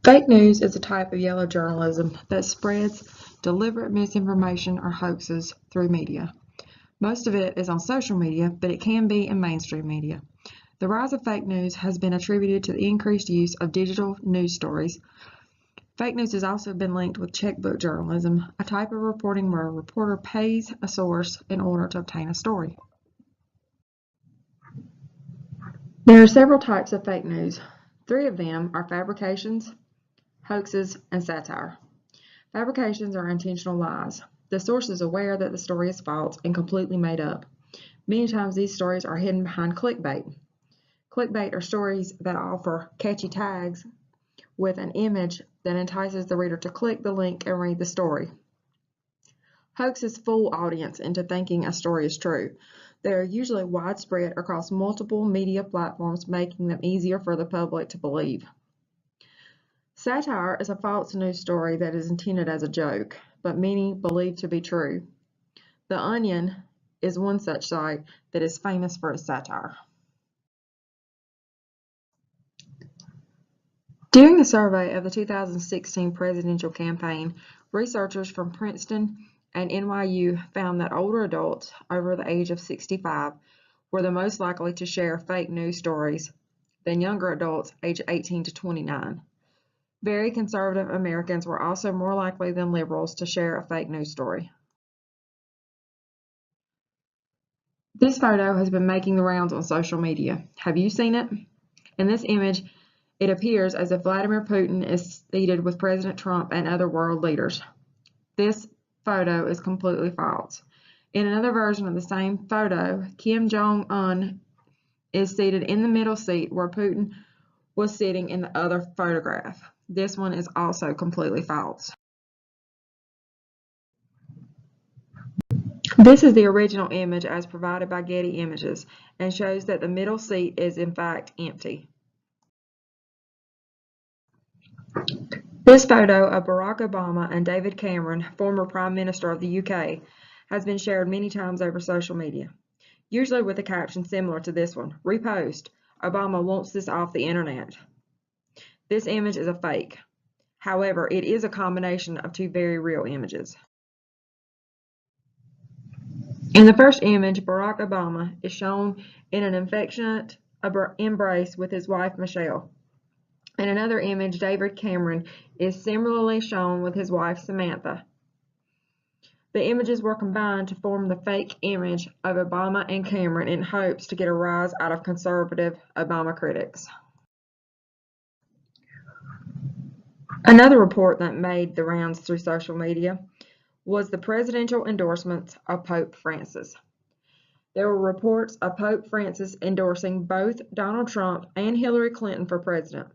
Fake news is a type of yellow journalism that spreads deliberate misinformation or hoaxes through media. Most of it is on social media, but it can be in mainstream media. The rise of fake news has been attributed to the increased use of digital news stories. Fake news has also been linked with checkbook journalism, a type of reporting where a reporter pays a source in order to obtain a story. There are several types of fake news. 3 of them are fabrications, hoaxes, and satire. Fabrications are intentional lies. The source is aware that the story is false and completely made up. Many times these stories are hidden behind clickbait. Clickbait are stories that offer catchy tags with an image that entices the reader to click the link and read the story. Hoaxes fool audience into thinking a story is true. They are usually widespread across multiple media platforms, making them easier for the public to believe. Satire is a false news story that is intended as a joke, but many believe to be true. The Onion is one such site that is famous for its satire. During the survey of the 2016 presidential campaign, researchers from Princeton and NYU found that older adults over the age of 65 were the most likely to share fake news stories than younger adults aged 18 to 29. Very conservative Americans were also more likely than liberals to share a fake news story. This photo has been making the rounds on social media. Have you seen it? In this image, it appears as if Vladimir Putin is seated with President Trump and other world leaders. This photo is completely false. In another version of the same photo, Kim Jong-un is seated in the middle seat where Putin was sitting in the other photograph. This one is also completely false. This is the original image as provided by Getty Images and shows that the middle seat is in fact empty. This photo of Barack Obama and David Cameron, former Prime Minister of the UK, has been shared many times over social media, usually with a caption similar to this one, "Repost, Obama wants this off the internet." This image is a fake. However, it is a combination of 2 very real images. In the first image, Barack Obama is shown in an affectionate embrace with his wife, Michelle. In another image, David Cameron is similarly shown with his wife, Samantha. The images were combined to form the fake image of Obama and Cameron in hopes to get a rise out of conservative Obama critics. Another report that made the rounds through social media was the presidential endorsements of Pope Francis. There were reports of Pope Francis endorsing both Donald Trump and Hillary Clinton for president,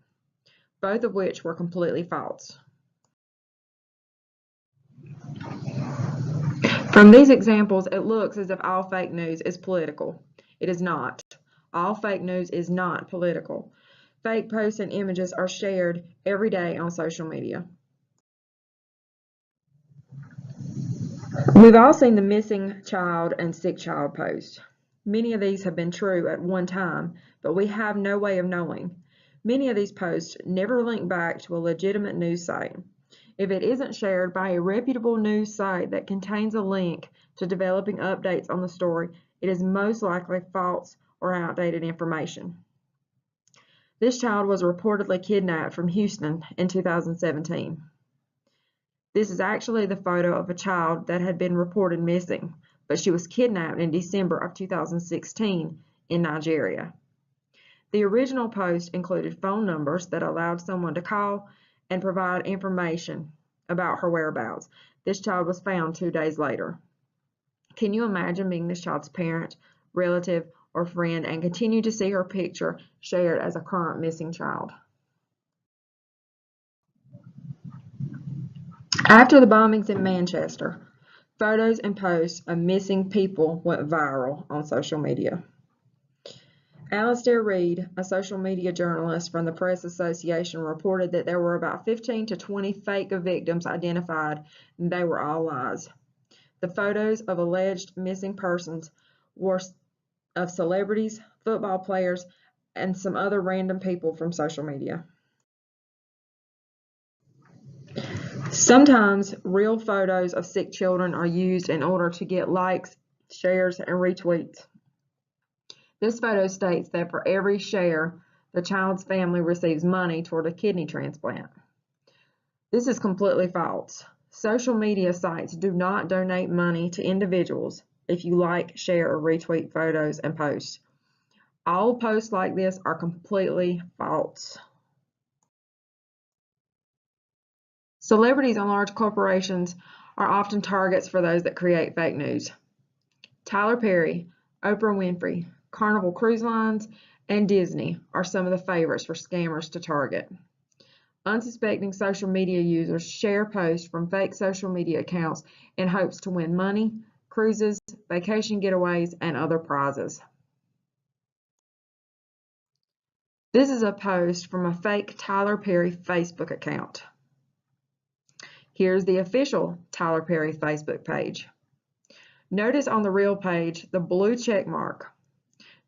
both of which were completely false. From these examples, it looks as if all fake news is political. It is not. All fake news is not political. Fake posts and images are shared every day on social media. We've all seen the missing child and sick child posts. Many of these have been true at one time, but we have no way of knowing. Many of these posts never link back to a legitimate news site. If it isn't shared by a reputable news site that contains a link to developing updates on the story, it is most likely false or outdated information. This child was reportedly kidnapped from Houston in 2017. This is actually the photo of a child that had been reported missing, but she was kidnapped in December of 2016 in Nigeria. The original post included phone numbers that allowed someone to call and provide information about her whereabouts. This child was found 2 days later. Can you imagine being this child's parent, relative, or friend and continue to see her picture shared as a current missing child? After the bombings in Manchester, photos and posts of missing people went viral on social media. Alastair Reid, a social media journalist from the Press Association, reported that there were about 15 to 20 fake victims identified, and they were all lies. The photos of alleged missing persons were of celebrities, football players, and some other random people from social media. Sometimes real photos of sick children are used in order to get likes, shares, and retweets. This photo states that for every share, the child's family receives money toward a kidney transplant. This is completely false. Social media sites do not donate money to individuals if you like, share, or retweet photos and posts. All posts like this are completely false. Celebrities and large corporations are often targets for those that create fake news. Tyler Perry, Oprah Winfrey, Carnival Cruise Lines, and Disney are some of the favorites for scammers to target. Unsuspecting social media users share posts from fake social media accounts in hopes to win money, cruises, vacation getaways, and other prizes. This is a post from a fake Tyler Perry Facebook account. Here's the official Tyler Perry Facebook page. Notice on the real page the blue check mark.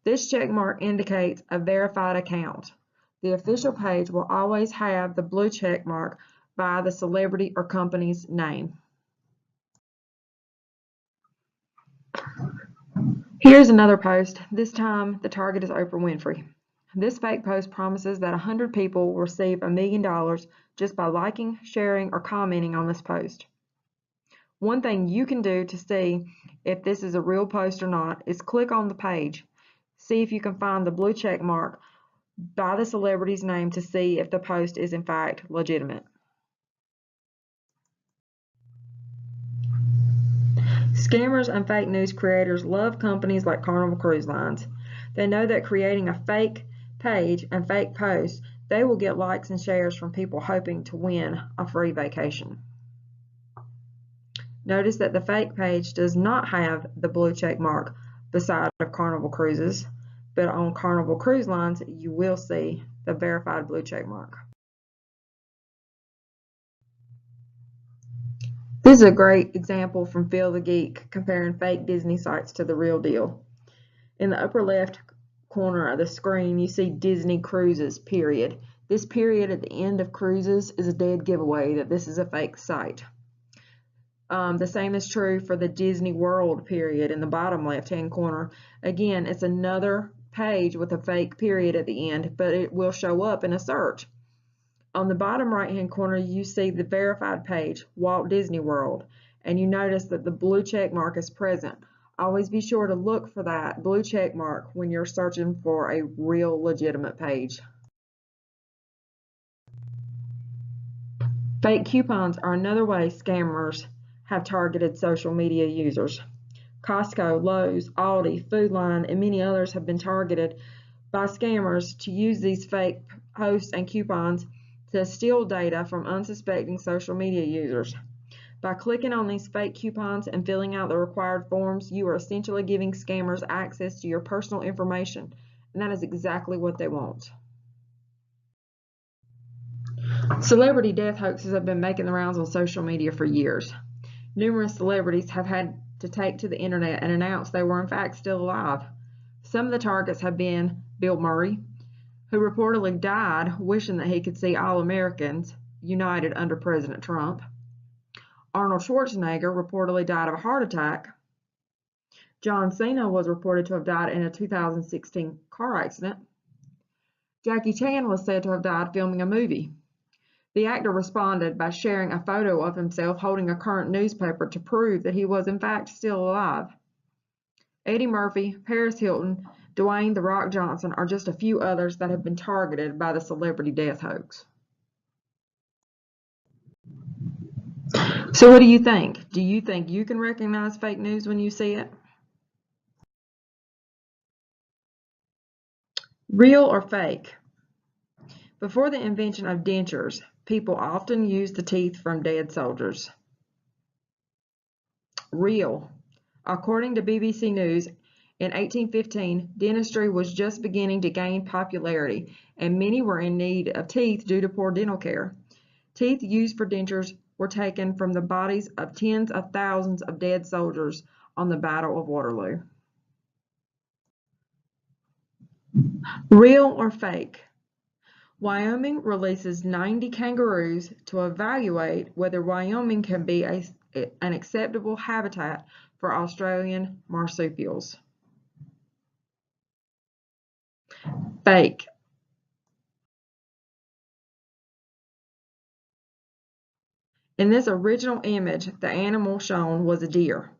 This check mark indicates a verified account. The official page will always have the blue check mark by the celebrity or company's name. Here's another post. This time the target is Oprah Winfrey. This fake post promises that 100 people will receive $1 million just by liking, sharing, or commenting on this post. One thing you can do to see if this is a real post or not is click on the page. See if you can find the blue check mark by the celebrity's name to see if the post is in fact legitimate. Scammers and fake news creators love companies like Carnival Cruise Lines. They know that creating a fake page and fake posts, they will get likes and shares from people hoping to win a free vacation. Notice that the fake page does not have the blue check mark beside of Carnival Cruises, but on Carnival Cruise Lines, you will see the verified blue check mark. This is a great example from Phil the Geek comparing fake Disney sites to the real deal. In the upper left corner of the screen, you see Disney Cruises, period. This period at the end of cruises is a dead giveaway that this is a fake site. The same is true for the Disney World period in the bottom left-hand corner. Again, it's another page with a fake period at the end, but it will show up in a search. On the bottom right-hand corner, you see the verified page, Walt Disney World, and you notice that the blue check mark is present. Always be sure to look for that blue check mark when you're searching for a real legitimate page. Fake coupons are another way scammers have targeted social media users. Costco, Lowe's, Aldi, Food Line, and many others have been targeted by scammers to use these fake posts and coupons to steal data from unsuspecting social media users. By clicking on these fake coupons and filling out the required forms, you are essentially giving scammers access to your personal information, and that is exactly what they want. Celebrity death hoaxes have been making the rounds on social media for years. Numerous celebrities have had to take to the internet and announce they were in fact still alive. Some of the targets have been Bill Murray, who reportedly died wishing that he could see all Americans united under President Trump. Arnold Schwarzenegger reportedly died of a heart attack. John Cena was reported to have died in a 2016 car accident. Jackie Chan was said to have died filming a movie. The actor responded by sharing a photo of himself holding a current newspaper to prove that he was in fact still alive. Eddie Murphy, Paris Hilton, Dwayne "The Rock" Johnson are just a few others that have been targeted by the celebrity death hoax. So what do you think? Do you think you can recognize fake news when you see it? Real or fake? Before the invention of dentures, people often used the teeth from dead soldiers. Real. According to BBC News, in 1815, dentistry was just beginning to gain popularity, and many were in need of teeth due to poor dental care. Teeth used for dentures were taken from the bodies of tens of thousands of dead soldiers on the Battle of Waterloo. Real or fake? Wyoming releases 90 kangaroos to evaluate whether Wyoming can be an acceptable habitat for Australian marsupials. Fake. In this original image, the animal shown was a deer.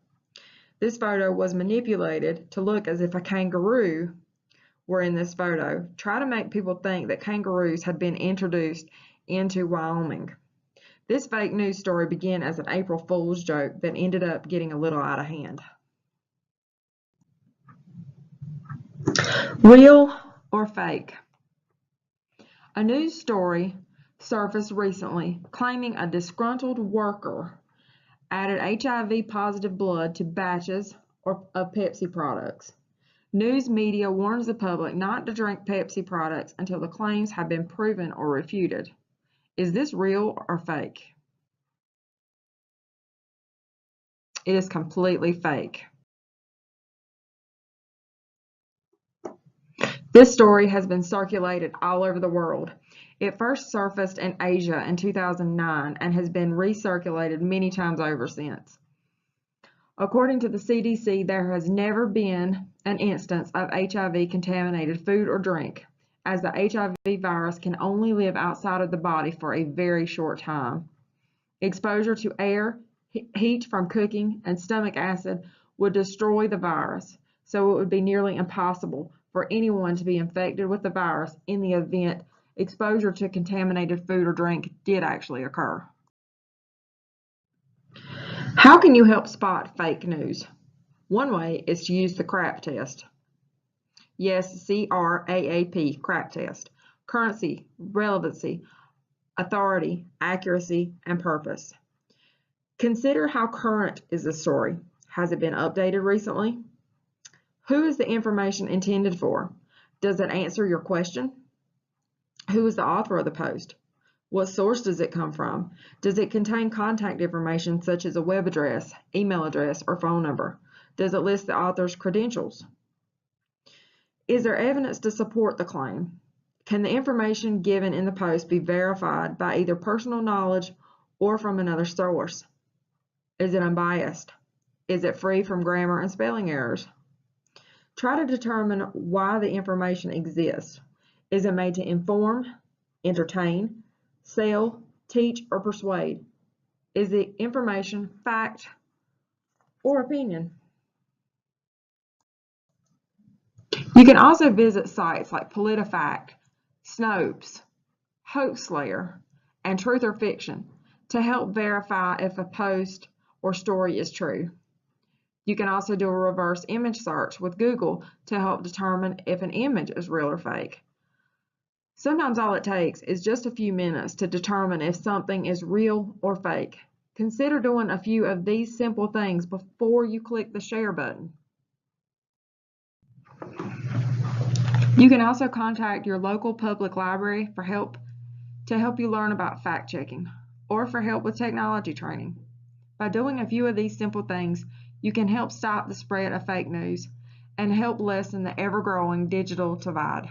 This photo was manipulated to look as if a kangaroo were in this photo. Try to make people think that kangaroos had been introduced into Wyoming. This fake news story began as an April Fool's joke that ended up getting a little out of hand. Real or fake? A news story surfaced recently claiming a disgruntled worker added HIV-positive blood to batches of Pepsi products. News media warns the public not to drink Pepsi products until the claims have been proven or refuted. Is this real or fake? It is completely fake. This story has been circulated all over the world. It first surfaced in Asia in 2009 and has been recirculated many times over since. According to the CDC, there has never been an instance of HIV-contaminated food or drink, as the HIV virus can only live outside of the body for a very short time. Exposure to air, heat from cooking, and stomach acid would destroy the virus, so it would be nearly impossible for anyone to be infected with the virus in the event exposure to contaminated food or drink did actually occur. How can you help spot fake news? One way is to use the CRAP test. Yes, CRAAP, CRAP test. Currency, relevancy, authority, accuracy, and purpose. Consider how current is the story. Has it been updated recently? Who is the information intended for? Does it answer your question? Who is the author of the post? What source does it come from? Does it contain contact information such as a web address, email address, or phone number? Does it list the author's credentials? Is there evidence to support the claim? Can the information given in the post be verified by either personal knowledge or from another source? Is it unbiased? Is it free from grammar and spelling errors? Try to determine why the information exists. Is it made to inform, entertain, sell, teach, or persuade? Is the information fact or opinion? You can also visit sites like PolitiFact, Snopes, Hoaxslayer, and Truth or Fiction to help verify if a post or story is true. You can also do a reverse image search with Google to help determine if an image is real or fake. Sometimes all it takes is just a few minutes to determine if something is real or fake. Consider doing a few of these simple things before you click the share button. You can also contact your local public library for help to help you learn about fact checking or for help with technology training. By doing a few of these simple things, you can help stop the spread of fake news and help lessen the ever-growing digital divide.